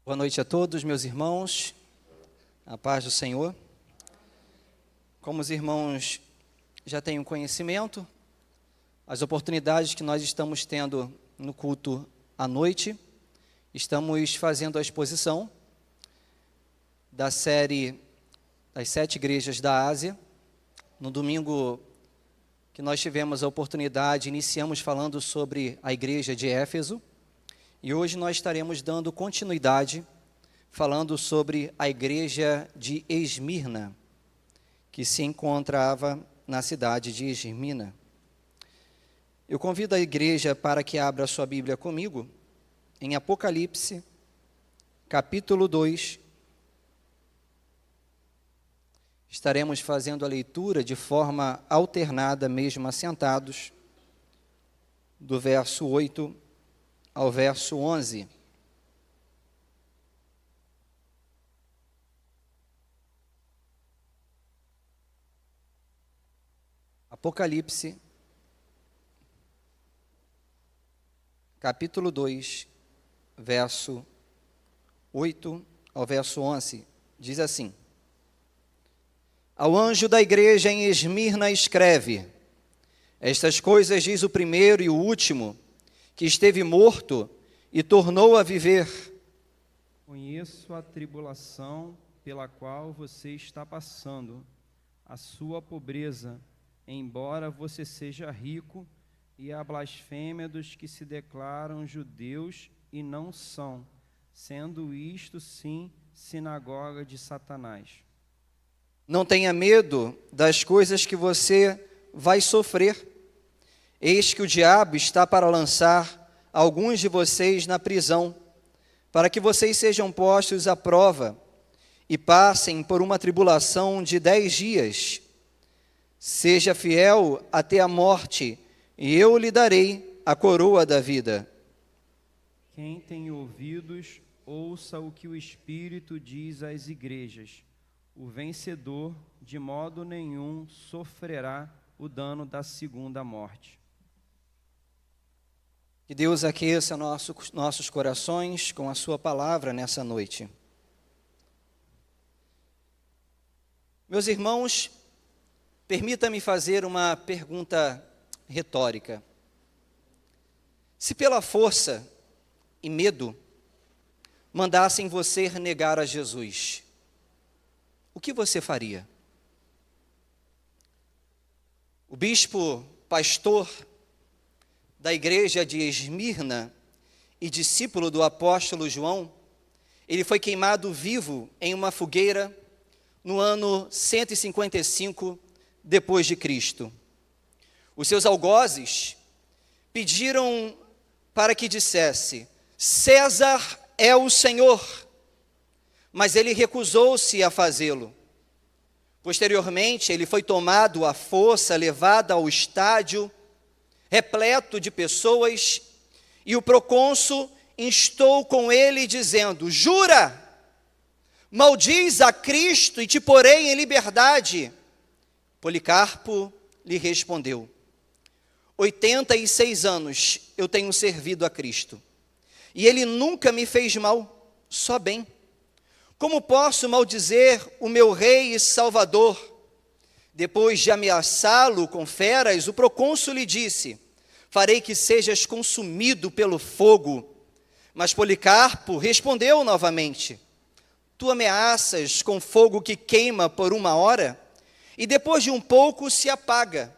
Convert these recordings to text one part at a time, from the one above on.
Boa noite a todos, meus irmãos, a paz do Senhor. Como os irmãos já têm conhecimento, as oportunidades que nós estamos tendo no culto à noite, estamos fazendo a exposição da série das 7 igrejas da Ásia. No domingo que nós tivemos a oportunidade, iniciamos falando sobre a igreja de Éfeso, e hoje nós estaremos dando continuidade, falando sobre a igreja de Esmirna, que se encontrava na cidade de Esmirna. Eu convido a igreja para que abra sua Bíblia comigo, em Apocalipse, capítulo 2. Estaremos fazendo a leitura de forma alternada, mesmo assentados, do verso 8 ao verso 11. Apocalipse, capítulo 2, verso 8 ao verso 11, diz assim: Ao anjo da igreja em Esmirna escreve: Estas coisas diz o primeiro e o último, que esteve morto e tornou a viver. Conheço a tribulação pela qual você está passando, a sua pobreza, embora você seja rico, e a blasfêmia dos que se declaram judeus e não são, sendo isto sim sinagoga de Satanás. Não tenha medo das coisas que você vai sofrer. Eis que o diabo está para lançar alguns de vocês na prisão, para que vocês sejam postos à prova e passem por uma tribulação de 10 dias. Seja fiel até a morte, e eu lhe darei a coroa da vida. Quem tem ouvidos, ouça o que o Espírito diz às igrejas. O vencedor, de modo nenhum, sofrerá o dano da segunda morte. Que Deus aqueça nossos corações com a sua palavra nessa noite. Meus irmãos, permita-me fazer uma pergunta retórica. Se pela força e medo mandassem você negar a Jesus, o que você faria? O bispo pastor da igreja de Esmirna e discípulo do apóstolo João, ele foi queimado vivo em uma fogueira no ano 155 depois de Cristo. Os seus algozes pediram para que dissesse: César é o Senhor, mas ele recusou-se a fazê-lo. Posteriormente, ele foi tomado à força, levado ao estádio, repleto de pessoas, e o procônsul instou com ele, dizendo: Jura, maldiz a Cristo e te porei em liberdade. Policarpo lhe respondeu: 86 anos eu tenho servido a Cristo, e ele nunca me fez mal, só bem. Como posso maldizer o meu rei e salvador? Depois de ameaçá-lo com feras, o procônsul lhe disse: Farei que sejas consumido pelo fogo. Mas Policarpo respondeu novamente: Tu ameaças com fogo que queima por 1 hora, e depois de um pouco se apaga.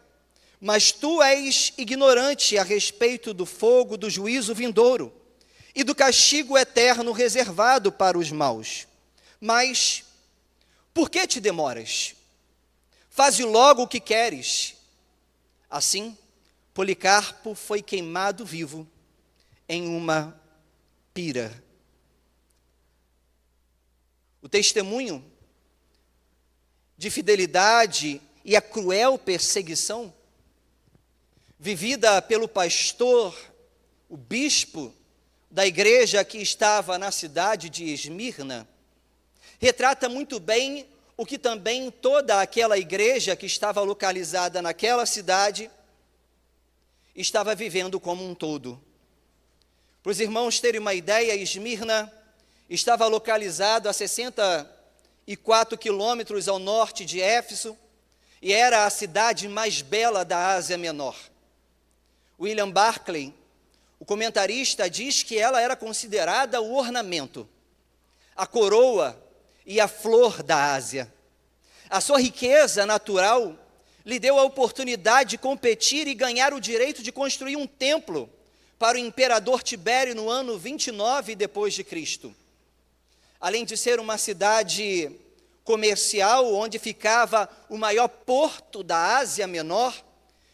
Mas tu és ignorante a respeito do fogo do juízo vindouro e do castigo eterno reservado para os maus. Mas por que te demoras? Faze logo o que queres. Assim, Policarpo foi queimado vivo em uma pira. O testemunho de fidelidade e a cruel perseguição vivida pelo pastor, o bispo da igreja que estava na cidade de Esmirna, retrata muito bem o que também toda aquela igreja que estava localizada naquela cidade estava vivendo como um todo. Para os irmãos terem uma ideia, Esmirna estava localizado a 64 quilômetros ao norte de Éfeso e era a cidade mais bela da Ásia Menor. William Barclay, o comentarista, diz que ela era considerada o ornamento, a coroa e a flor da Ásia. A sua riqueza natural lhe deu a oportunidade de competir e ganhar o direito de construir um templo para o imperador Tibério no ano 29 depois de Cristo. Além de ser uma cidade comercial, onde ficava o maior porto da Ásia Menor,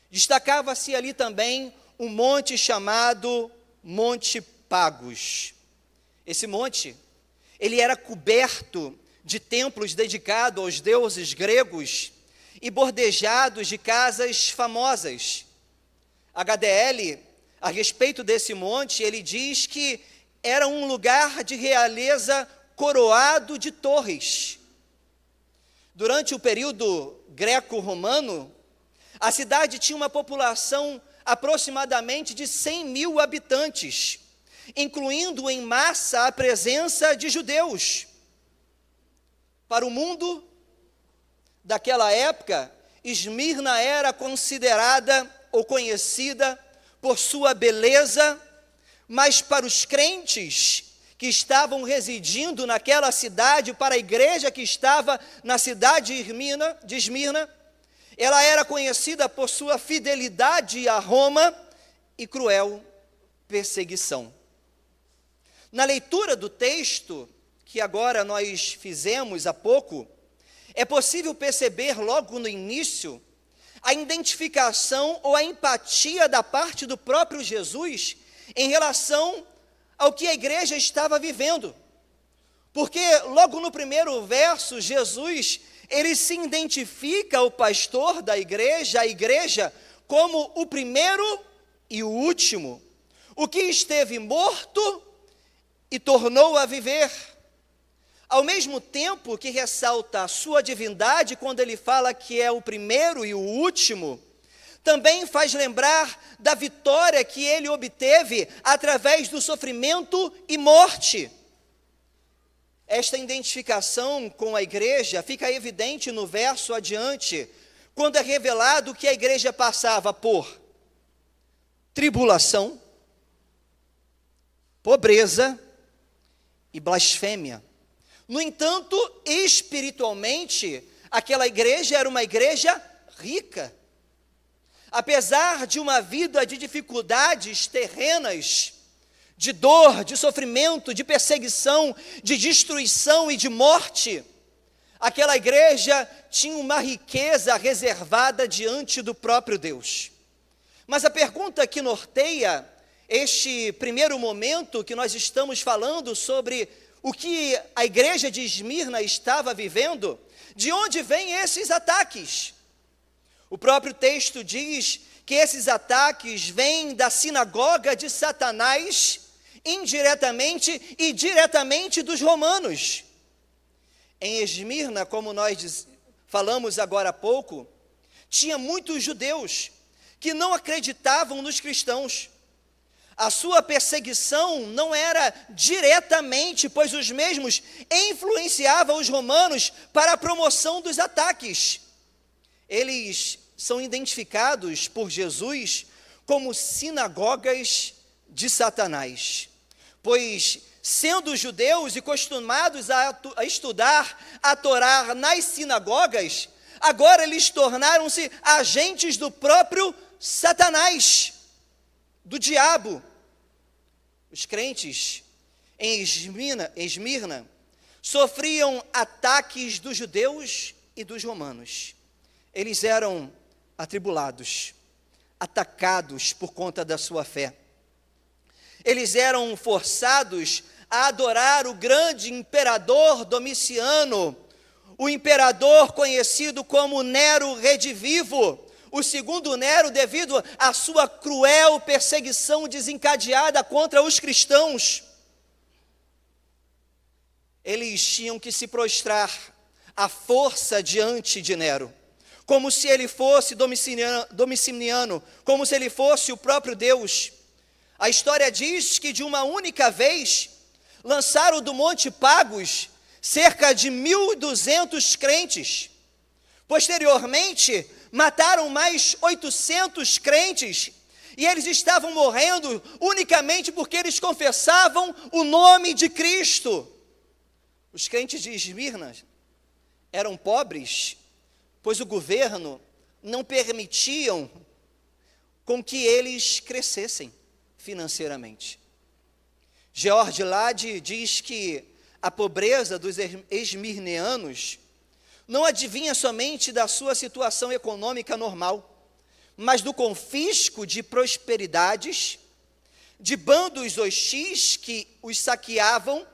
destacava-se ali também um monte chamado Monte Pagos. Esse monte, ele era coberto de templos dedicados aos deuses gregos e bordejados de casas famosas. HDL, a respeito desse monte, ele diz que era um lugar de realeza coroado de torres. Durante o período greco-romano, a cidade tinha uma população aproximadamente de 100 mil habitantes, incluindo em massa a presença de judeus. Para o mundo daquela época, Esmirna era considerada ou conhecida por sua beleza, mas para os crentes que estavam residindo naquela cidade, para a igreja que estava na cidade de Esmirna, ela era conhecida por sua fidelidade a Roma e cruel perseguição. Na leitura do texto, que agora nós fizemos há pouco, é possível perceber logo no início a identificação ou a empatia da parte do próprio Jesus em relação ao que a igreja estava vivendo. Porque logo no primeiro verso, Jesus, ele se identifica o pastor da igreja, a igreja, como o primeiro e o último, o que esteve morto e tornou a viver. Ao mesmo tempo que ressalta a sua divindade, quando ele fala que é o primeiro e o último, também faz lembrar da vitória que ele obteve através do sofrimento e morte. Esta identificação com a igreja fica evidente no verso adiante, quando é revelado que a igreja passava por tribulação, pobreza e blasfêmia. No entanto, espiritualmente, aquela igreja era uma igreja rica. Apesar de uma vida de dificuldades terrenas, de dor, de sofrimento, de perseguição, de destruição e de morte, aquela igreja tinha uma riqueza reservada diante do próprio Deus. Mas a pergunta que norteia este primeiro momento que nós estamos falando sobre o que a igreja de Esmirna estava vivendo, de onde vêm esses ataques? O próprio texto diz que esses ataques vêm da sinagoga de Satanás, indiretamente e diretamente dos romanos. Em Esmirna, como nós falamos agora há pouco, tinha muitos judeus que não acreditavam nos cristãos. A sua perseguição não era diretamente, pois os mesmos influenciavam os romanos para a promoção dos ataques. Eles são identificados por Jesus como sinagogas de Satanás, pois, sendo judeus e costumados a estudar a Torá nas sinagogas, agora eles tornaram-se agentes do próprio Satanás, do diabo. Os crentes em Esmirna sofriam ataques dos judeus e dos romanos. Eles eram atribulados, atacados por conta da sua fé. Eles eram forçados a adorar o grande imperador Domiciano, o imperador conhecido como Nero Redivivo, o segundo Nero, devido à sua cruel perseguição desencadeada contra os cristãos. Eles tinham que se prostrar à força diante de Nero, como se ele fosse Domiciano, como se ele fosse o próprio Deus. A história diz que de uma única vez, lançaram do Monte Pagos cerca de 1.200 crentes. Posteriormente, mataram mais 800 crentes, e eles estavam morrendo unicamente porque eles confessavam o nome de Cristo. Os crentes de Esmirna eram pobres, pois o governo não permitiam com que eles crescessem financeiramente. George Lade diz que a pobreza dos esmirneanos não advinha somente da sua situação econômica normal, mas do confisco de prosperidades, de bandos hostis que os saqueavam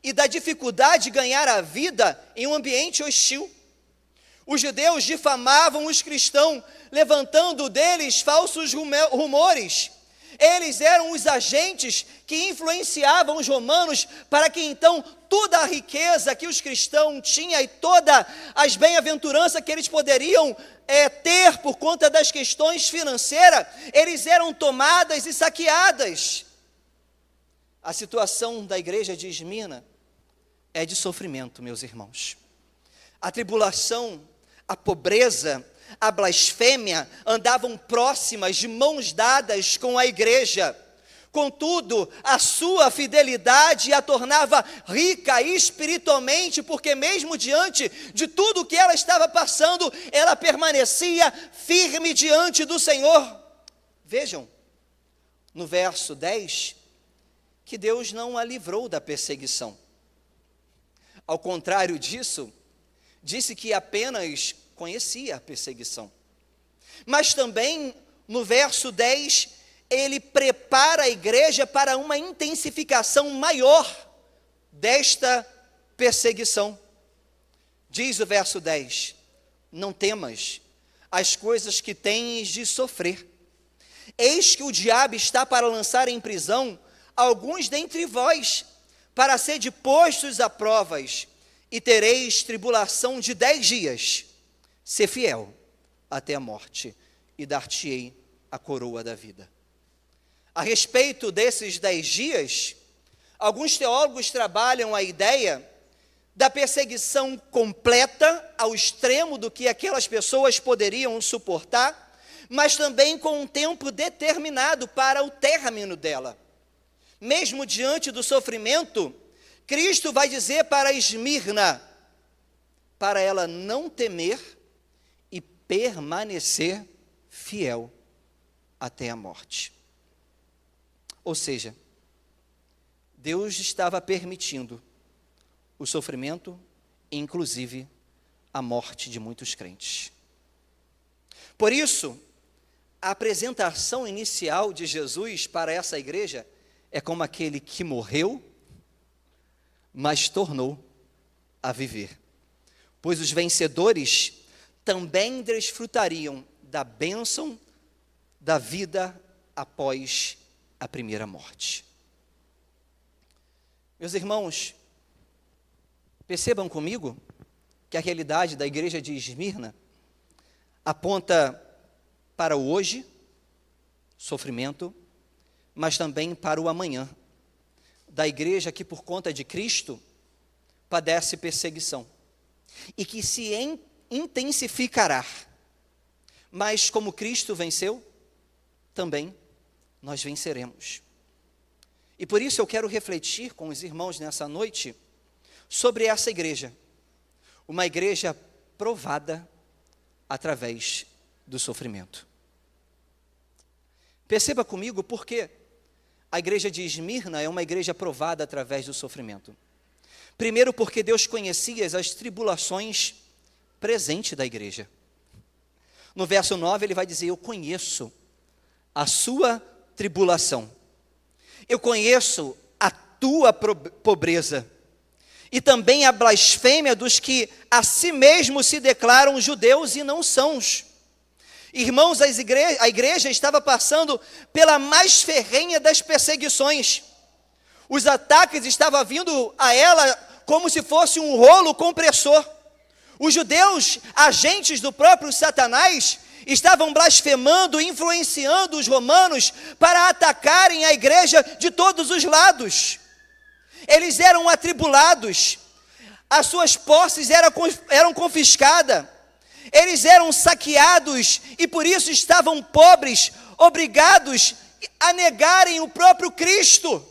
e da dificuldade de ganhar a vida em um ambiente hostil. Os judeus difamavam os cristãos, levantando deles falsos rumores. Eles eram os agentes que influenciavam os romanos para que então toda a riqueza que os cristãos tinham e todas as bem-aventuranças que eles poderiam ter por conta das questões financeiras, eles eram tomadas e saqueadas. A situação da igreja de Esmirna é de sofrimento, meus irmãos. A tribulação, a pobreza, a blasfêmia andavam próximas, de mãos dadas com a igreja. Contudo, a sua fidelidade a tornava rica espiritualmente, porque mesmo diante de tudo que ela estava passando, ela permanecia firme diante do Senhor. Vejam, no verso 10, que Deus não a livrou da perseguição. Ao contrário disso, disse que apenas conhecia a perseguição. Mas também, no verso 10, ele prepara a igreja para uma intensificação maior desta perseguição. Diz o verso 10, não temas as coisas que tens de sofrer. Eis que o diabo está para lançar em prisão alguns dentre vós, para ser postos a provas, e tereis tribulação de 10 dias. Ser fiel até a morte, e dar-te-ei a coroa da vida. A respeito desses 10 dias, alguns teólogos trabalham a ideia da perseguição completa ao extremo do que aquelas pessoas poderiam suportar, mas também com um tempo determinado para o término dela. Mesmo diante do sofrimento, Cristo vai dizer para Esmirna, para ela não temer e permanecer fiel até a morte. Ou seja, Deus estava permitindo o sofrimento, inclusive a morte de muitos crentes. Por isso, a apresentação inicial de Jesus para essa igreja é como aquele que morreu, mas tornou a viver. Pois os vencedores também desfrutariam da bênção da vida após a primeira morte. Meus irmãos, percebam comigo que a realidade da igreja de Esmirna aponta para o hoje, sofrimento, mas também para o amanhã, da igreja que por conta de Cristo padece perseguição e que se intensificará. Mas como Cristo venceu, também nós venceremos. E por isso eu quero refletir com os irmãos nessa noite sobre essa igreja, uma igreja provada através do sofrimento. Perceba comigo por que a igreja de Esmirna é uma igreja provada através do sofrimento. Primeiro, porque Deus conhecia as tribulações presentes da igreja. No verso 9 ele vai dizer, eu conheço a sua tribulação. Eu conheço a tua pobreza. E também a blasfêmia dos que a si mesmos se declaram judeus e não são. Irmãos, a igreja estava passando pela mais ferrenha das perseguições. Os ataques estavam vindo a ela como se fosse um rolo compressor. Os judeus, agentes do próprio Satanás, estavam blasfemando, influenciando os romanos para atacarem a igreja de todos os lados. eles eram atribulados, as suas posses eram confiscadas, eles eram saqueados e por isso estavam pobres, obrigados a negarem o próprio Cristo.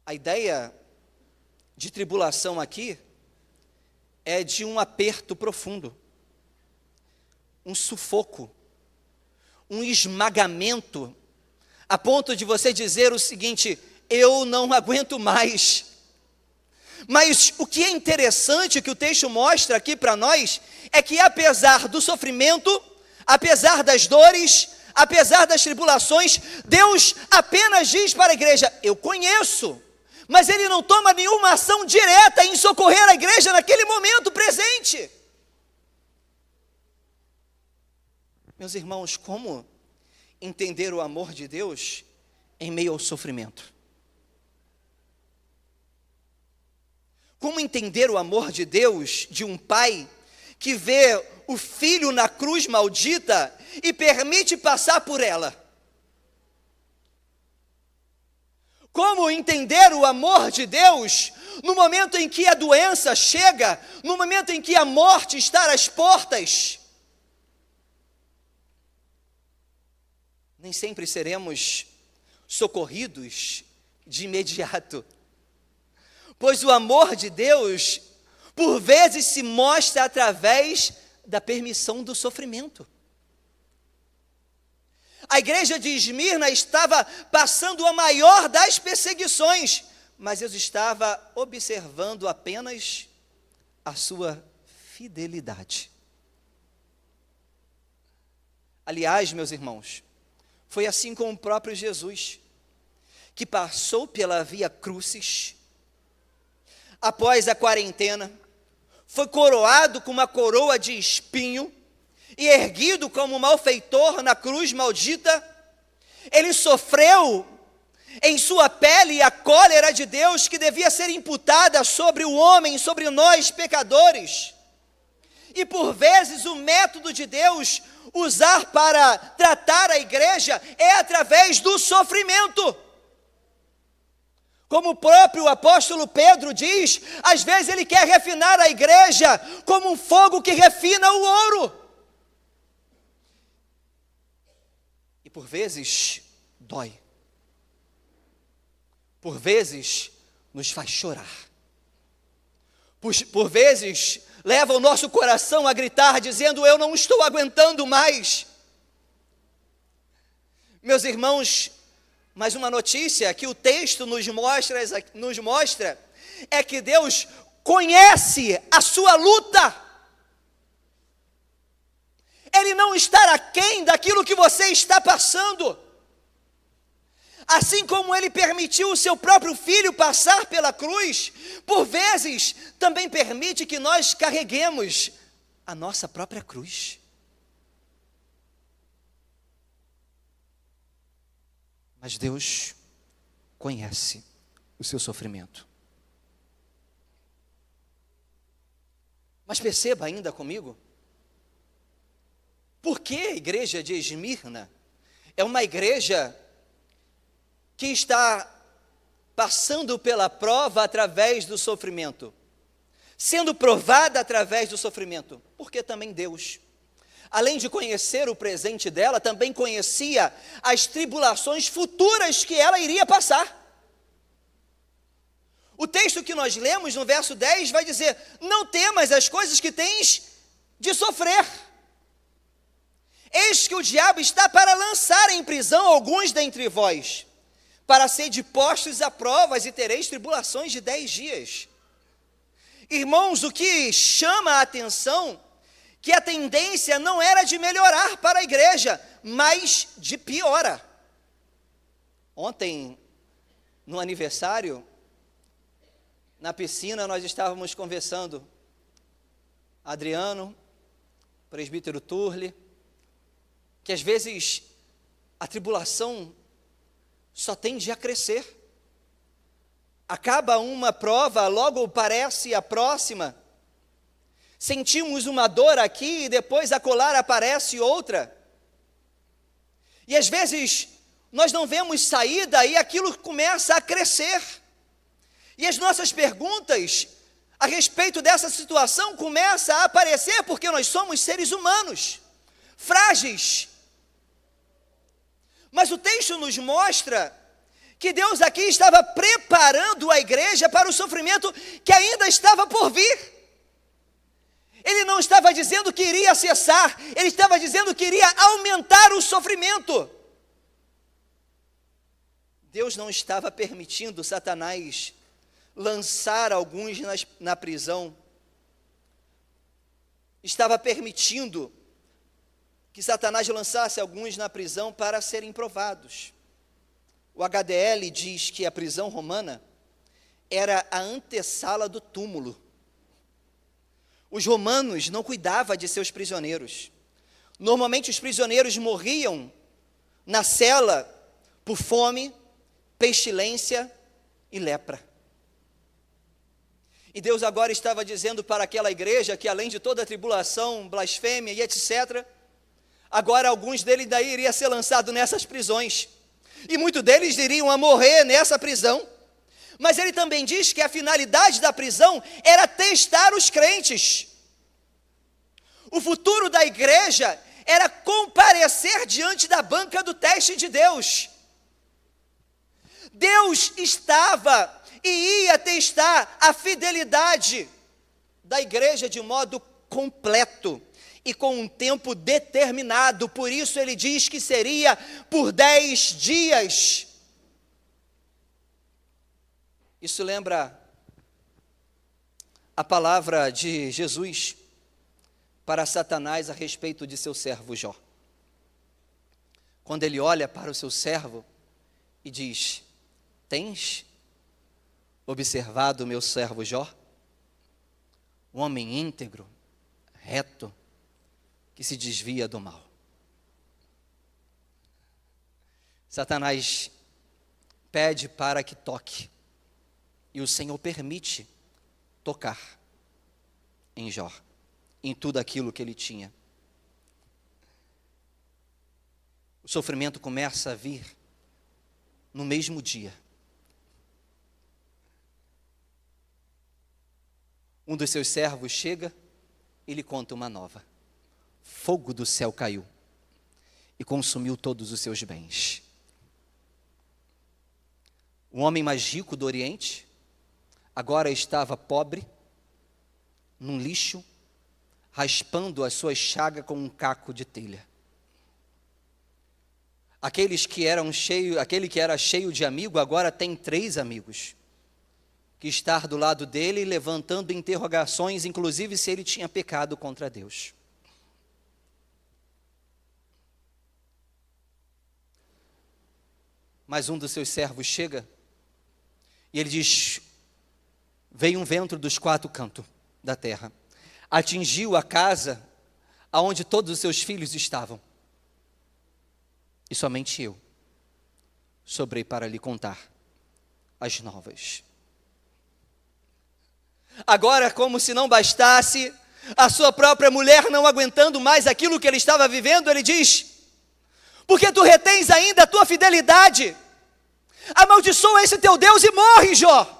A ideia de tribulação aqui é de um aperto profundo, um sufoco, um esmagamento, a ponto de você dizer o seguinte: eu não aguento mais. Mas o que é interessante que o texto mostra aqui para nós é que apesar do sofrimento, apesar das dores, apesar das tribulações, Deus apenas diz para a igreja: eu conheço, mas Ele não toma nenhuma ação direta em socorrer a igreja naquele momento presente. Meus irmãos, como entender o amor de Deus em meio ao sofrimento? Como entender o amor de Deus, de um pai que vê o filho na cruz maldita e permite passar por ela? Como entender o amor de Deus no momento em que a doença chega, no momento em que a morte está às portas? Nem sempre seremos socorridos de imediato, pois o amor de Deus, por vezes, se mostra através da permissão do sofrimento. A igreja de Esmirna estava passando a maior das perseguições, mas Deus estava observando apenas a sua fidelidade. Aliás, meus irmãos, foi assim com o próprio Jesus, que passou pela via crucis, após a quarentena, foi coroado com uma coroa de espinho, e erguido como malfeitor na cruz maldita, ele sofreu em sua pele a cólera de Deus que devia ser imputada sobre o homem, sobre nós pecadores. E por vezes o método de Deus usar para tratar a igreja é através do sofrimento. Como o próprio apóstolo Pedro diz, às vezes ele quer refinar a igreja como um fogo que refina o ouro. E por vezes dói. Por vezes nos faz chorar. Por vezes leva o nosso coração a gritar dizendo: eu não estou aguentando mais. Meus irmãos, mas uma notícia que o texto nos mostra é que Deus conhece a sua luta. Ele não está aquém daquilo que você está passando. Assim como Ele permitiu o seu próprio filho passar pela cruz, por vezes também permite que nós carreguemos a nossa própria cruz. Mas Deus conhece o seu sofrimento. Mas perceba ainda comigo, por que a igreja de Esmirna é uma igreja que está passando pela prova através do sofrimento, sendo provada através do sofrimento? Porque também Deus, além de conhecer o presente dela, também conhecia as tribulações futuras que ela iria passar. O texto que nós lemos no verso 10 vai dizer: não temas as coisas que tens de sofrer. Eis que o diabo está para lançar em prisão alguns dentre vós, para serem postos a provas, e tereis tribulações de 10 dias. Irmãos, o que chama a atenção, que a tendência não era de melhorar para a igreja, mas de piora. Ontem, no aniversário, na piscina, nós estávamos conversando, Adriano, presbítero Turli, que às vezes a tribulação só tende a crescer. Acaba uma prova, logo parece a próxima. Sentimos uma dor aqui e depois acolá aparece outra. E às vezes nós não vemos saída e aquilo começa a crescer. E as nossas perguntas a respeito dessa situação começam a aparecer porque nós somos seres humanos, frágeis. Mas o texto nos mostra que Deus aqui estava preparando a igreja para o sofrimento que ainda estava por vir. Ele não estava dizendo que iria cessar, ele estava dizendo que iria aumentar o sofrimento. Deus não estava permitindo Satanás lançar alguns na prisão. Estava permitindo que Satanás lançasse alguns na prisão para serem provados. O HDL diz que a prisão romana era a antessala do túmulo. Os romanos não cuidavam de seus prisioneiros. Normalmente os prisioneiros morriam na cela por fome, pestilência e lepra. E Deus agora estava dizendo para aquela igreja que além de toda a tribulação, blasfêmia e etc., agora alguns deles daí iriam ser lançados nessas prisões. E muitos deles iriam a morrer nessa prisão. Mas ele também diz que a finalidade da prisão era testar os crentes. O futuro da igreja era comparecer diante da banca do teste de Deus. Deus estava e ia testar a fidelidade da igreja de modo completo e com um tempo determinado. Por isso ele diz que seria por 10 dias. Isso lembra a palavra de Jesus para Satanás a respeito de seu servo Jó. Quando ele olha para o seu servo e diz: tens observado o meu servo Jó? Um homem íntegro, reto, que se desvia do mal. Satanás pede para que toque, e o Senhor permite tocar em Jó, em tudo aquilo que ele tinha. O sofrimento começa a vir no mesmo dia. Um dos seus servos chega e lhe conta uma nova. Fogo do céu caiu e consumiu todos os seus bens. O homem mais rico do Oriente agora estava pobre, num lixo, raspando a sua chaga com um caco de telha. Aquele que era cheio de amigo, agora tem 3 amigos, que está do lado dele, levantando interrogações, inclusive se ele tinha pecado contra Deus. Mas um dos seus servos chega, e ele diz: veio um vento dos 4 cantos da terra, atingiu a casa aonde todos os seus filhos estavam, e somente eu sobrei para lhe contar as novas. Agora, como se não bastasse, a sua própria mulher não aguentando mais aquilo que ele estava vivendo, ele diz: porque tu retens ainda a tua fidelidade, amaldiçoa esse teu Deus e morre, Jó.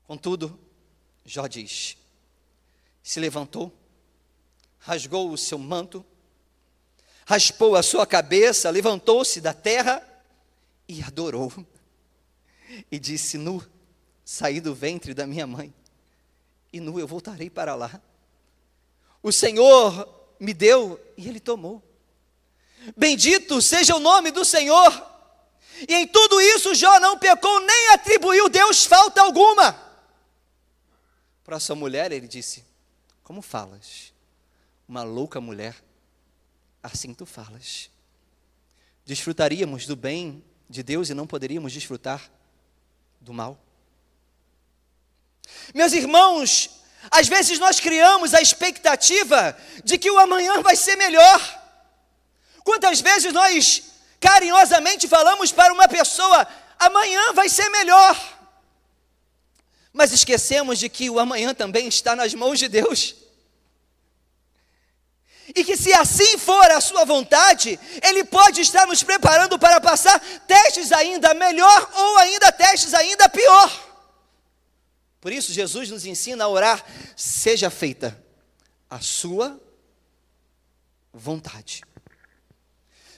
Contudo, Jó diz, se levantou, rasgou o seu manto, raspou a sua cabeça, levantou-se da terra e adorou. E disse: nu saí do ventre da minha mãe, e nu eu voltarei para lá. O Senhor me deu e Ele tomou. Bendito seja o nome do Senhor. E em tudo isso Jó não pecou, nem atribuiu a Deus falta alguma. Para sua mulher ele disse: como falas? Uma louca mulher, assim tu falas. Desfrutaríamos do bem de Deus e não poderíamos desfrutar do mal. Meus irmãos, às vezes nós criamos a expectativa de que o amanhã vai ser melhor. Quantas vezes nós carinhosamente falamos para uma pessoa: amanhã vai ser melhor. Mas esquecemos de que o amanhã também está nas mãos de Deus. E que, se assim for a sua vontade, Ele pode estar nos preparando para passar testes ainda melhor ou ainda testes ainda pior. Por isso, Jesus nos ensina a orar: seja feita a sua vontade.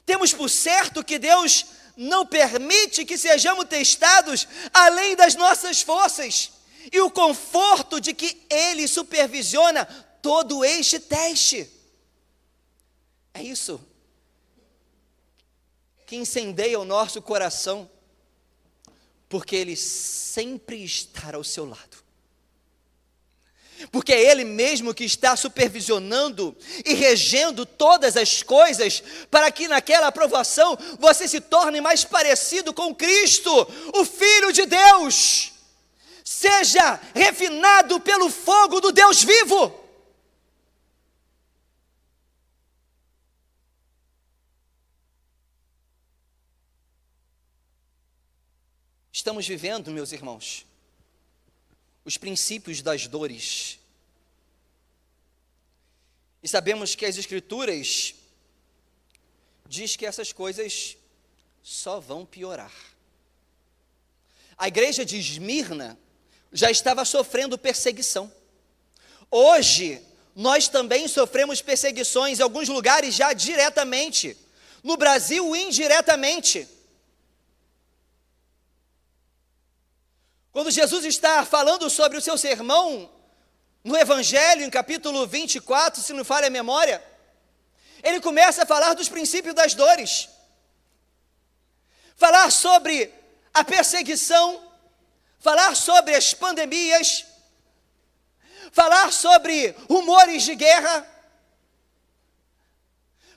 Temos por certo que Deus não permite que sejamos testados além das nossas forças, e o conforto de que Ele supervisiona todo este teste. É isso que incendeia o nosso coração, porque Ele sempre está ao seu lado. Porque é Ele mesmo que está supervisionando e regendo todas as coisas, para que naquela aprovação você se torne mais parecido com Cristo, o Filho de Deus. Seja refinado pelo fogo do Deus vivo. Estamos vivendo, meus irmãos, os princípios das dores. E sabemos que as Escrituras diz que essas coisas só vão piorar. A igreja de Esmirna já estava sofrendo perseguição. Hoje, nós também sofremos perseguições em alguns lugares já diretamente. No Brasil, indiretamente. Quando Jesus está falando sobre o seu sermão, no Evangelho, em capítulo 24, se não falha a memória, ele começa a falar dos princípios das dores, falar sobre a perseguição, falar sobre as pandemias, falar sobre rumores de guerra,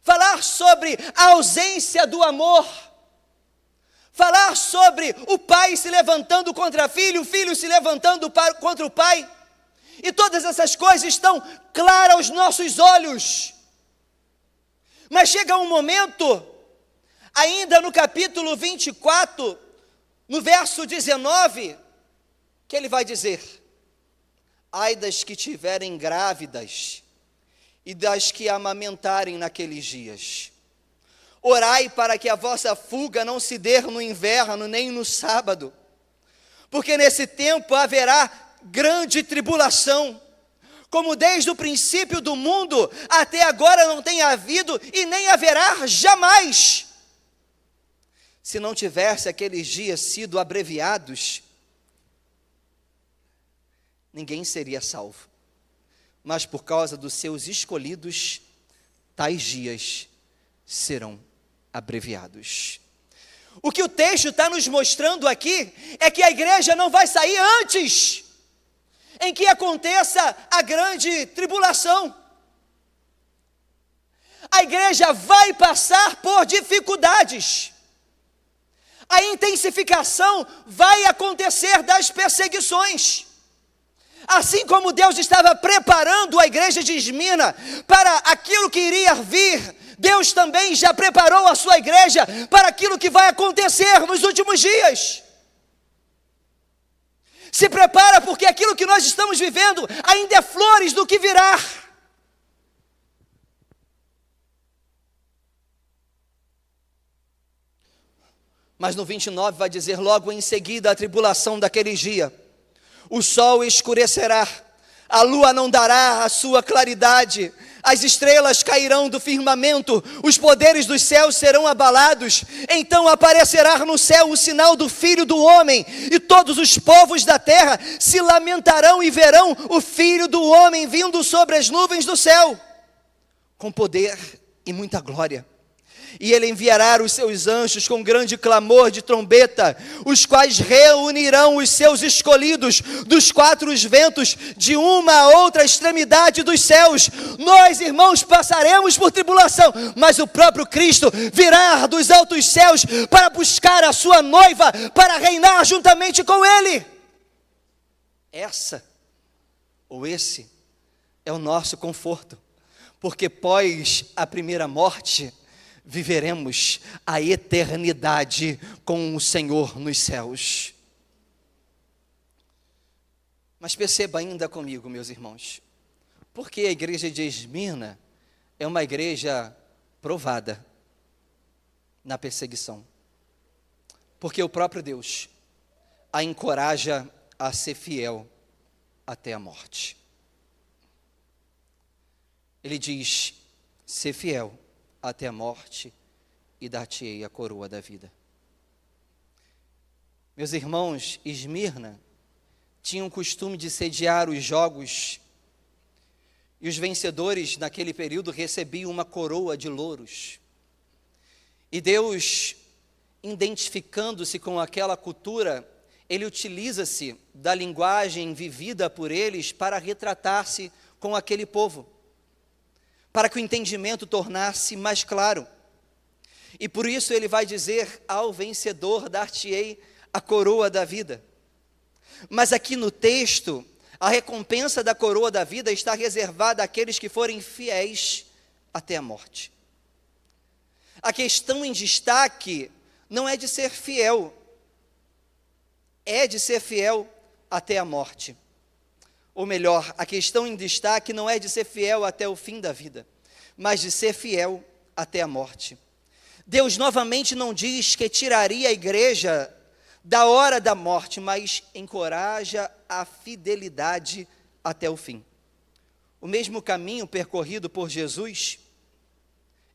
falar sobre a ausência do amor, falar sobre o pai se levantando contra o filho se levantando contra o pai. E todas essas coisas estão claras aos nossos olhos. Mas chega um momento, ainda no capítulo 24, no verso 19, que ele vai dizer: ai das que tiverem grávidas e das que amamentarem naqueles dias. Orai para que a vossa fuga não se dê no inverno, nem no sábado, porque nesse tempo haverá grande tribulação, como desde o princípio do mundo até agora não tem havido e nem haverá jamais. Se não tivesse aqueles dias sido abreviados, ninguém seria salvo. Mas por causa dos seus escolhidos, tais dias serão abreviados. O que o texto está nos mostrando aqui é que a igreja não vai sair antes em que aconteça a grande tribulação. A igreja vai passar por dificuldades. A intensificação vai acontecer das perseguições. Assim como Deus estava preparando a igreja de Esmirna para aquilo que iria vir, Deus também já preparou a sua igreja para aquilo que vai acontecer nos últimos dias. Se prepara, porque aquilo que nós estamos vivendo ainda é flores do que virá. Mas no 29 vai dizer: logo em seguida a tribulação daquele dia, o sol escurecerá, a lua não dará a sua claridade, as estrelas cairão do firmamento, os poderes dos céus serão abalados. Então aparecerá no céu o sinal do Filho do Homem, e todos os povos da terra se lamentarão e verão o Filho do Homem vindo sobre as nuvens do céu, com poder e muita glória. E ele enviará os seus anjos com grande clamor de trombeta, os quais reunirão os seus escolhidos dos quatro ventos, de uma a outra extremidade dos céus. Nós, irmãos, passaremos por tribulação, mas o próprio Cristo virá dos altos céus para buscar a sua noiva, para reinar juntamente com Ele. Esse é o nosso conforto, porque pós a primeira morte, viveremos a eternidade com o Senhor nos céus. Mas perceba ainda comigo, meus irmãos, porque a igreja de Esmirna é uma igreja provada na perseguição, porque o próprio Deus a encoraja a ser fiel até a morte. Ele diz: ser fiel até a morte e dar-te-ei a coroa da vida. Meus irmãos, Esmirna tinha o costume de sediar os jogos, e os vencedores naquele período recebiam uma coroa de louros. E Deus, identificando-se com aquela cultura, Ele utiliza-se da linguagem vivida por eles para retratar-se com aquele povo, para que o entendimento tornasse mais claro. E por isso Ele vai dizer: ao vencedor dar-te-ei a coroa da vida. Mas aqui no texto, a recompensa da coroa da vida está reservada àqueles que forem fiéis até a morte. A questão em destaque não é de ser fiel, é de ser fiel até a morte. Ou melhor, a questão em destaque não é de ser fiel até o fim da vida, mas de ser fiel até a morte. Deus novamente não diz que tiraria a igreja da hora da morte, mas encoraja a fidelidade até o fim. O mesmo caminho percorrido por Jesus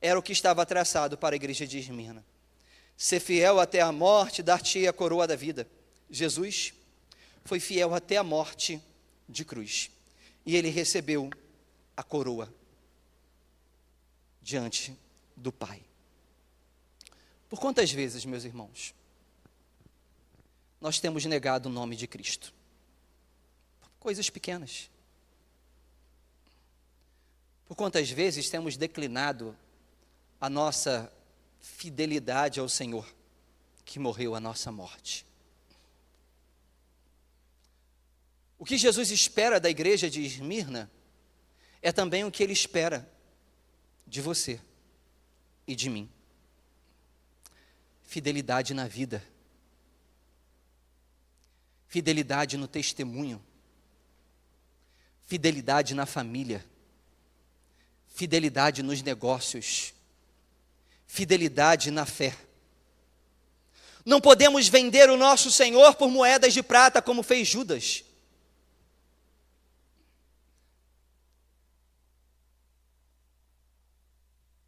era o que estava traçado para a igreja de Esmirna. Ser fiel até a morte, dar-te-ei a coroa da vida. Jesus foi fiel até a morte de cruz, e ele recebeu a coroa diante do Pai. Por quantas vezes, meus irmãos, nós temos negado o nome de Cristo? Coisas pequenas. Por quantas vezes temos declinado a nossa fidelidade ao Senhor, que morreu a nossa morte? O que Jesus espera da igreja de Esmirna é também o que Ele espera de você e de mim. Fidelidade na vida, fidelidade no testemunho, fidelidade na família, fidelidade nos negócios, fidelidade na fé. Não podemos vender o nosso Senhor por moedas de prata como fez Judas.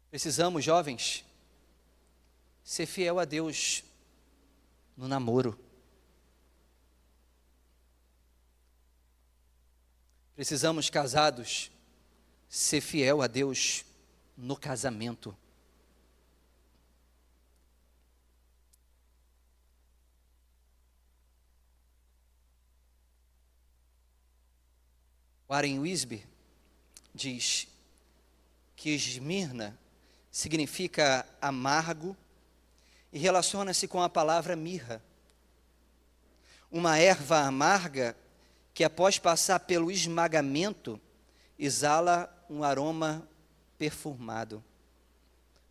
Precisamos, jovens, ser fiel a Deus no namoro. Precisamos, casados, ser fiel a Deus no casamento. Warren Wiersbe diz que Esmirna significa amargo e relaciona-se com a palavra mirra. Uma erva amarga que, após passar pelo esmagamento, exala um aroma perfumado.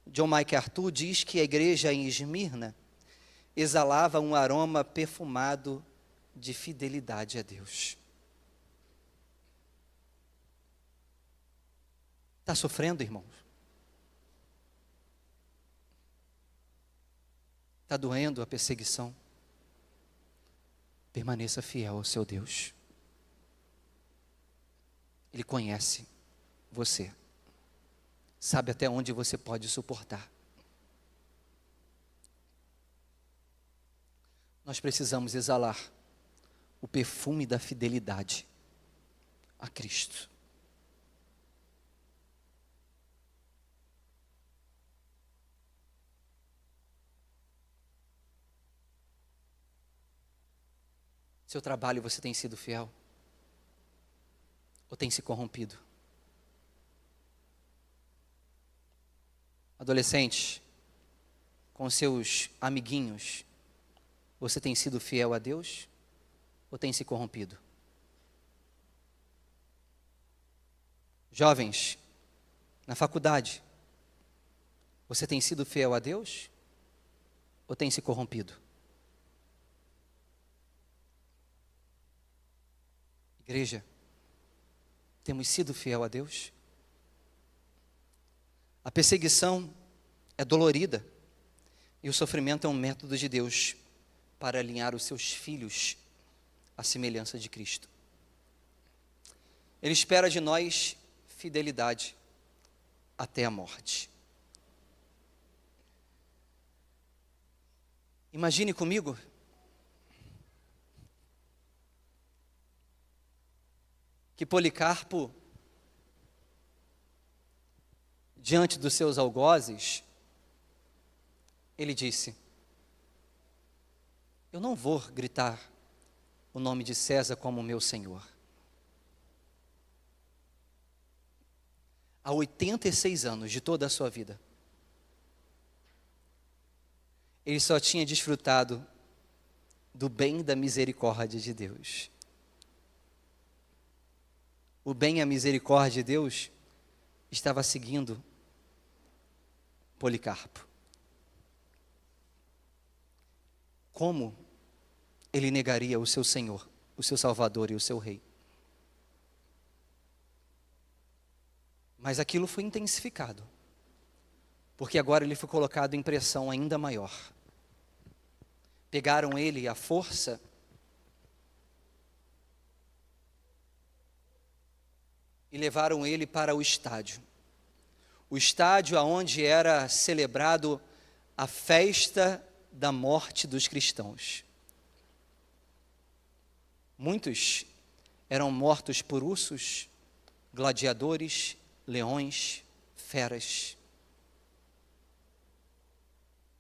John MacArthur diz que a igreja em Esmirna exalava um aroma perfumado de fidelidade a Deus. Está sofrendo, irmãos? Está doendo a perseguição? Permaneça fiel ao seu Deus. Ele conhece você, sabe até onde você pode suportar. Nós precisamos exalar o perfume da fidelidade a Cristo. Seu trabalho, você tem sido fiel? Ou tem se corrompido? Adolescente, com seus amiguinhos, você tem sido fiel a Deus? Ou tem se corrompido? Jovens, na faculdade, você tem sido fiel a Deus? Ou tem se corrompido? Igreja, temos sido fiel a Deus? A perseguição é dolorida e o sofrimento é um método de Deus para alinhar os seus filhos à semelhança de Cristo. Ele espera de nós fidelidade até a morte. Imagine comigo que Policarpo, diante dos seus algozes, ele disse: eu não vou gritar o nome de César como meu Senhor. Há 86 anos de toda a sua vida, ele só tinha desfrutado do bem e da misericórdia de Deus. O bem e a misericórdia de Deus estava seguindo Policarpo. Como ele negaria o seu Senhor, o seu Salvador e o seu Rei? Mas aquilo foi intensificado, porque agora ele foi colocado em pressão ainda maior. Pegaram ele à força e levaram ele para o estádio onde era celebrado a festa da morte dos cristãos. Muitos eram mortos por ursos, gladiadores, leões, feras.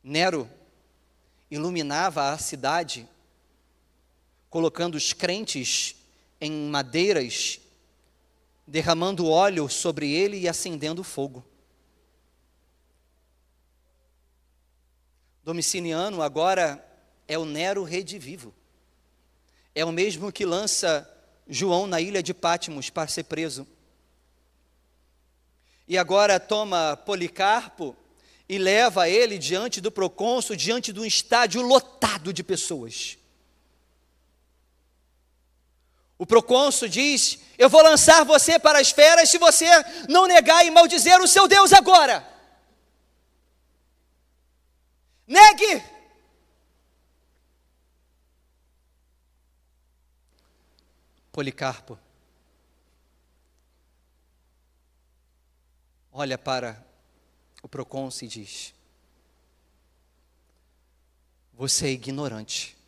Nero iluminava a cidade, colocando os crentes em madeiras, derramando óleo sobre ele e acendendo fogo. Domiciano agora é o Nero redivivo. É o mesmo que lança João na ilha de Patmos para ser preso. E agora toma Policarpo e leva ele diante do procônsul, diante de um estádio lotado de pessoas. O procônsul diz: eu vou lançar você para as feras se você não negar e maldizer o seu Deus agora. Negue! Policarpo olha para o procônsul e diz: você é ignorante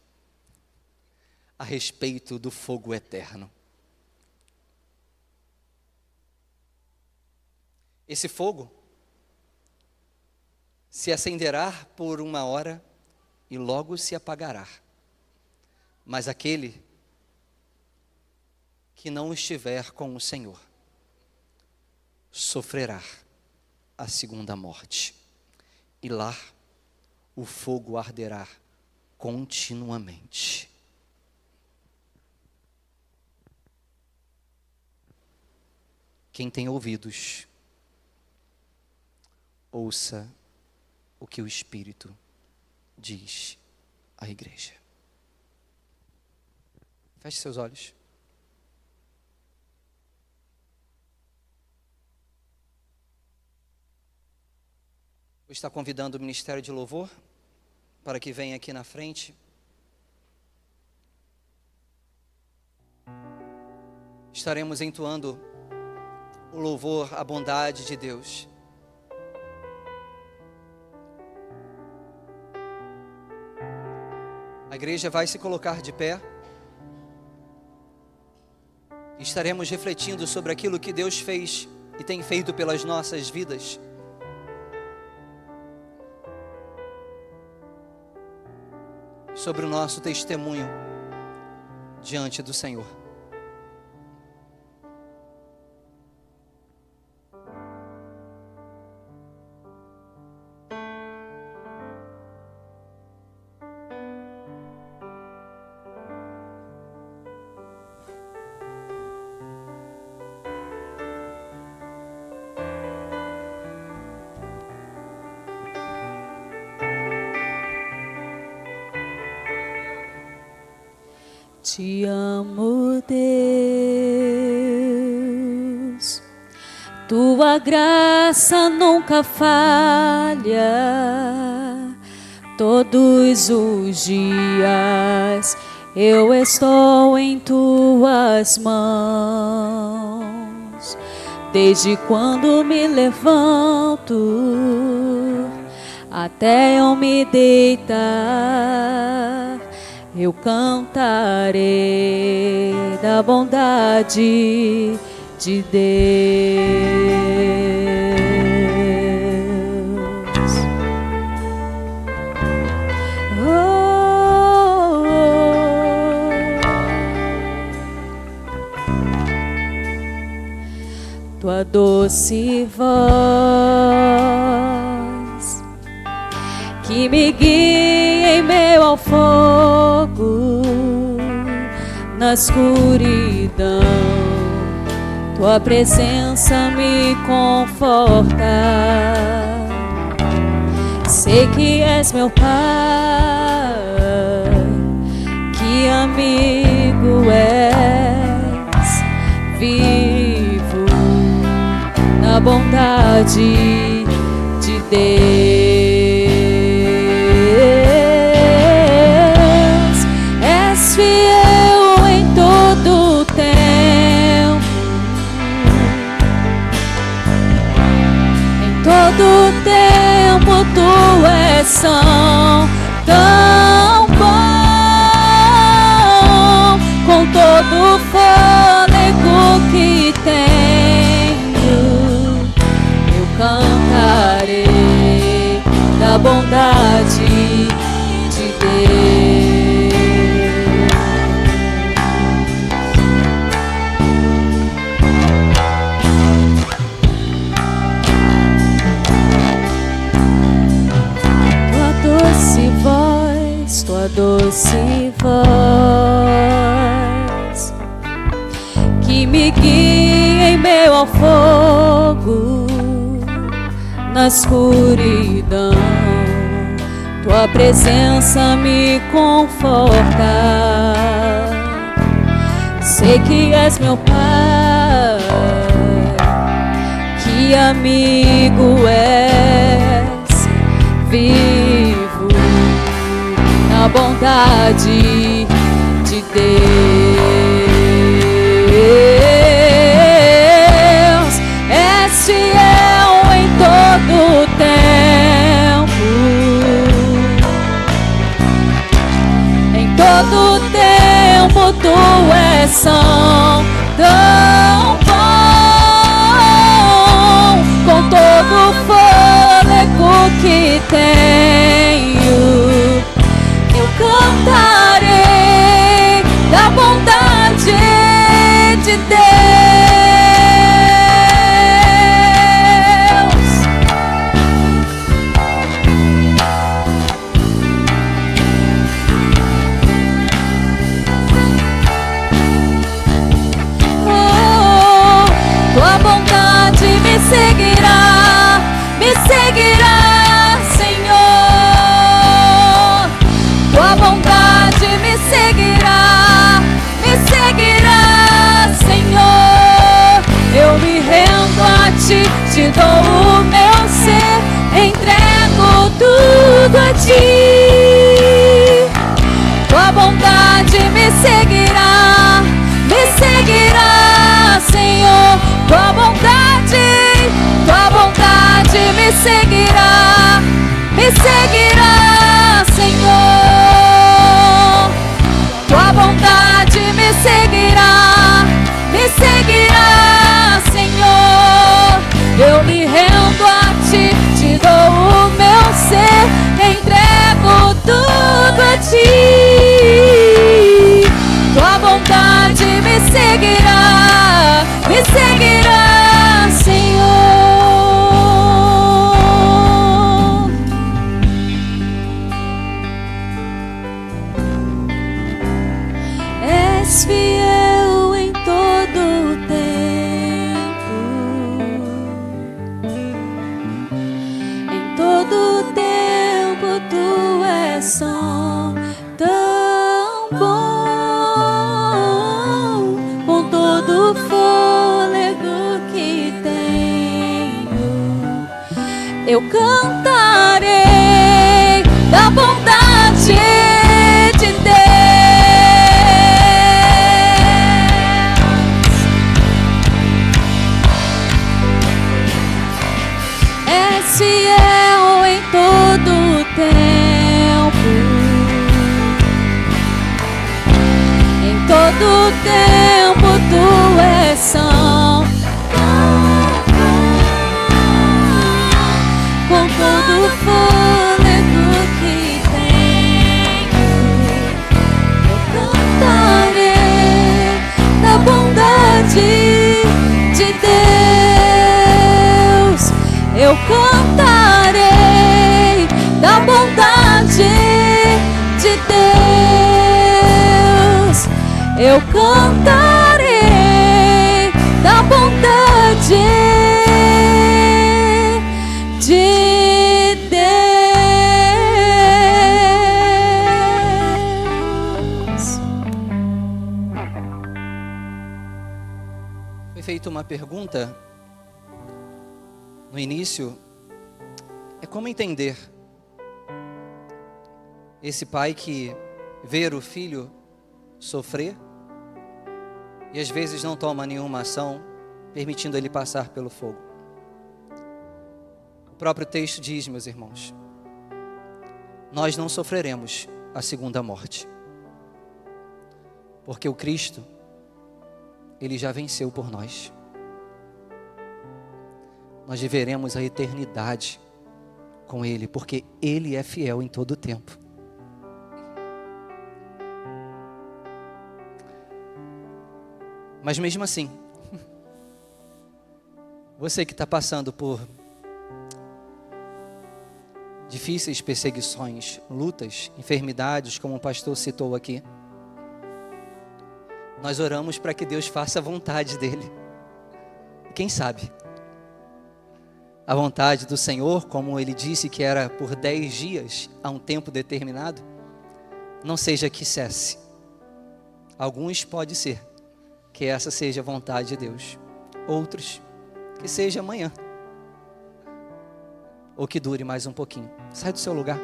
a respeito do fogo eterno. Esse fogo se acenderá por 1 hora e logo se apagará. Mas aquele que não estiver com o Senhor sofrerá a segunda morte. E lá o fogo arderá continuamente. Quem tem ouvidos, ouça o que o Espírito diz à igreja. Feche seus olhos. Vou estar convidando o Ministério de Louvor para que venha aqui na frente. Estaremos entoando o louvor à bondade de Deus. A igreja vai se colocar de pé. Estaremos refletindo sobre aquilo que Deus fez e tem feito pelas nossas vidas. Sobre o nosso testemunho diante do Senhor. Te amo, Deus, Tua graça nunca falha, todos os dias eu estou em tuas mãos. Desde quando me levanto até eu me deitar, eu cantarei da bondade de Deus. Oh, oh. Tua doce voz que me guia em meio ao fogo, na escuridão, tua presença me conforta. Sei que és meu Pai, que amigo és, vivo na bondade de Deus. És fiel em todo o tempo, em todo o tempo tu és são, tão bom, com todo o fôlego que tenho, eu cantarei da bondade de Deus. Tua doce voz que me guia em meio ao fogo, na escuridão, tua presença me conforta. Sei que és meu Pai, que amigo és, vivo na bondade de Deus. És fiel em todo o tempo, em todo o tempo tu és são, tão bom, com todo o fôlego que tenho, cantarei da bondade de Deus. Oh, tua bondade me seguirá, Senhor. Tua bondade me seguirá, Senhor. Eu me rendo a ti, te dou o meu ser, entrego tudo a ti. Tua bondade me seguirá, Senhor. Tua bondade me seguirá, Senhor. Tua bondade me seguirá, Senhor. Eu me rendo a ti, te dou o meu ser, entrego tudo a ti. Tua bondade me seguirá, Senhor. És fiel em todo o tempo, em todo o tempo tu és são, tão bom, com todo o fôlego que tem. eu cantarei da bondade de Deus. És fiel em todo o tempo, em todo o tempo tu és santo. Com todo o fôlego que tenho, eu cantarei da bondade de Deus. Eu cantarei da bondade de Deus. Eu cantarei da bondade de Deus. Foi feita uma pergunta no início, é como entender esse pai que vê o filho sofrer e às vezes não toma nenhuma ação, permitindo ele passar pelo fogo. O próprio texto diz, meus irmãos, nós não sofreremos a segunda morte, porque o Cristo, Ele já venceu por nós. Nós viveremos a eternidade com Ele, porque Ele é fiel em todo o tempo. Mas mesmo assim, você que está passando por difíceis perseguições, lutas, enfermidades, como o pastor citou aqui, nós oramos para que Deus faça a vontade dEle. Quem sabe a vontade do Senhor, como Ele disse que era por 10 dias, a um tempo determinado, não seja que cesse. Alguns pode ser que essa seja a vontade de Deus, outros que seja amanhã, ou que dure mais um pouquinho. Sai do seu lugar,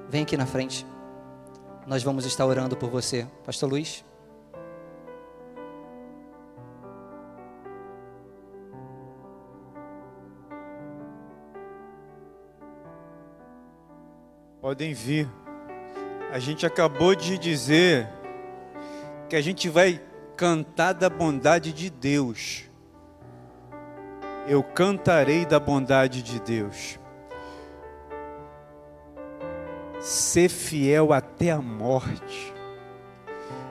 vem aqui na frente, nós vamos estar orando por você. Pastor Luiz. Podem vir. A gente acabou de dizer que a gente vai cantar da bondade de Deus. Eu cantarei da bondade de Deus. Ser fiel até a morte.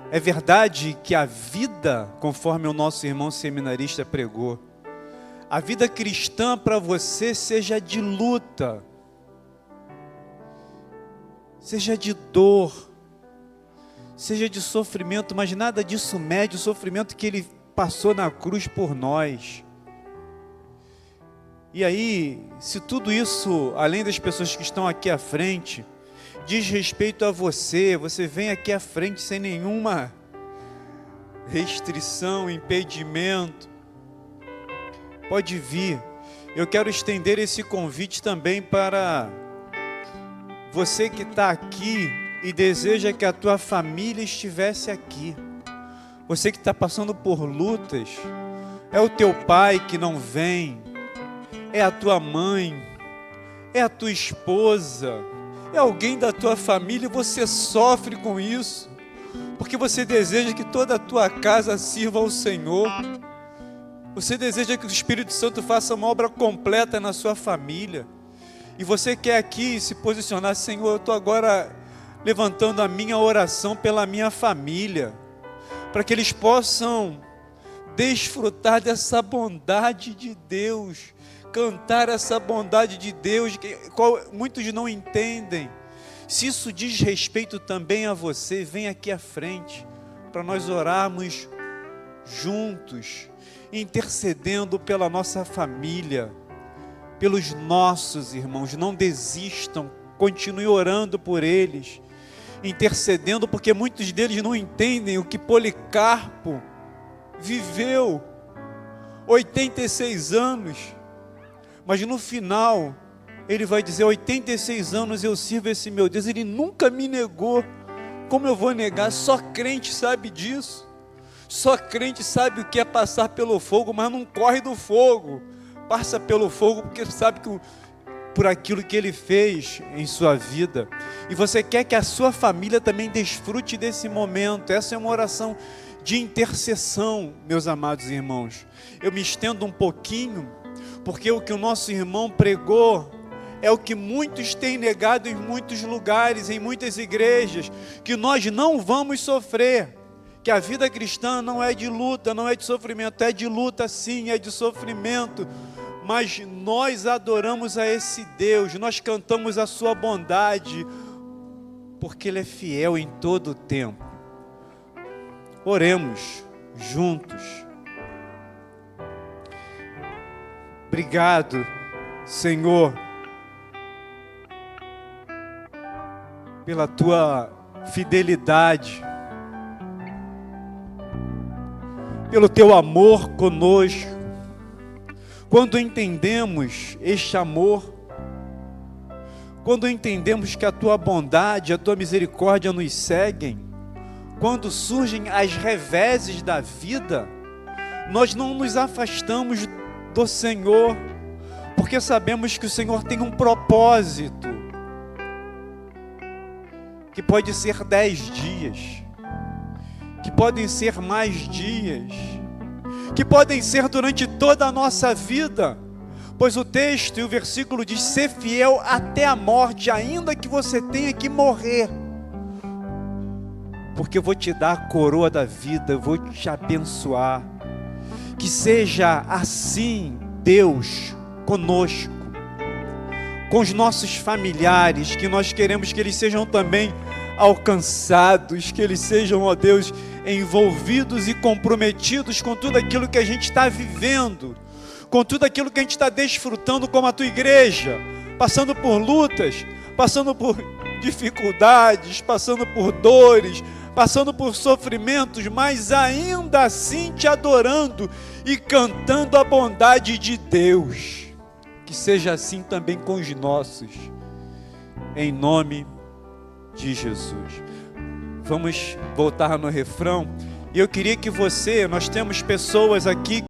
É verdade que a vida, conforme o nosso irmão seminarista pregou, a vida cristã para você seja de luta, seja de dor, seja de sofrimento, mas nada disso mede o sofrimento que Ele passou na cruz por nós. E aí, se tudo isso, além das pessoas que estão aqui à frente, diz respeito a você, você vem aqui à frente sem nenhuma restrição, impedimento, pode vir. Eu quero estender esse convite também para você que está aqui e deseja que a tua família estivesse aqui. Você que está passando por lutas, é o teu pai que não vem, é a tua mãe, é a tua esposa, é alguém da tua família, você sofre com isso, porque você deseja que toda a tua casa sirva ao Senhor. Você deseja que o Espírito Santo faça uma obra completa na sua família. E você quer aqui se posicionar: Senhor, eu estou agora levantando a minha oração pela minha família, para que eles possam desfrutar dessa bondade de Deus, cantar essa bondade de Deus, qual muitos não entendem. Se isso diz respeito também a você, vem aqui à frente, para nós orarmos juntos, intercedendo pela nossa família, pelos nossos irmãos. Não desistam, continue orando por eles, intercedendo, porque muitos deles não entendem o que Policarpo viveu, 86 anos, mas no final ele vai dizer: 86 anos eu sirvo esse meu Deus, ele nunca me negou. Como eu vou negar? Só crente sabe disso. Só crente sabe o que é passar pelo fogo, mas não corre do fogo. Passa pelo fogo porque sabe que por aquilo que ele fez em sua vida. E você quer que a sua família também desfrute desse momento. Essa é uma oração de intercessão, meus amados irmãos. Eu me estendo um pouquinho, porque o que o nosso irmão pregou é o que muitos têm negado em muitos lugares, em muitas igrejas, que nós não vamos sofrer, que a vida cristã não é de luta, não é de sofrimento, é de luta sim, é de sofrimento, mas nós adoramos a esse Deus, nós cantamos a sua bondade, porque Ele é fiel em todo o tempo. Oremos juntos. Obrigado, Senhor, pela tua fidelidade, pelo teu amor conosco. Quando entendemos este amor, quando entendemos que a tua bondade, a tua misericórdia nos seguem, quando surgem as reveses da vida, nós não nos afastamos do Senhor, porque sabemos que o Senhor tem um propósito, que pode ser 10 dias, que podem ser mais dias, que podem ser durante toda a nossa vida, pois o texto e o versículo diz: ser fiel até a morte, ainda que você tenha que morrer, porque eu vou te dar a coroa da vida, eu vou te abençoar. Que seja assim, Deus, conosco, com os nossos familiares, que nós queremos que eles sejam também alcançados, que eles sejam, ó Deus, envolvidos e comprometidos com tudo aquilo que a gente está vivendo, com tudo aquilo que a gente está desfrutando como a tua igreja, passando por lutas, passando por dificuldades, passando por dores, passando por sofrimentos, mas ainda assim te adorando e cantando a bondade de Deus. Que seja assim também com os nossos, em nome de Jesus. Vamos voltar no refrão. E eu queria que nós temos pessoas aqui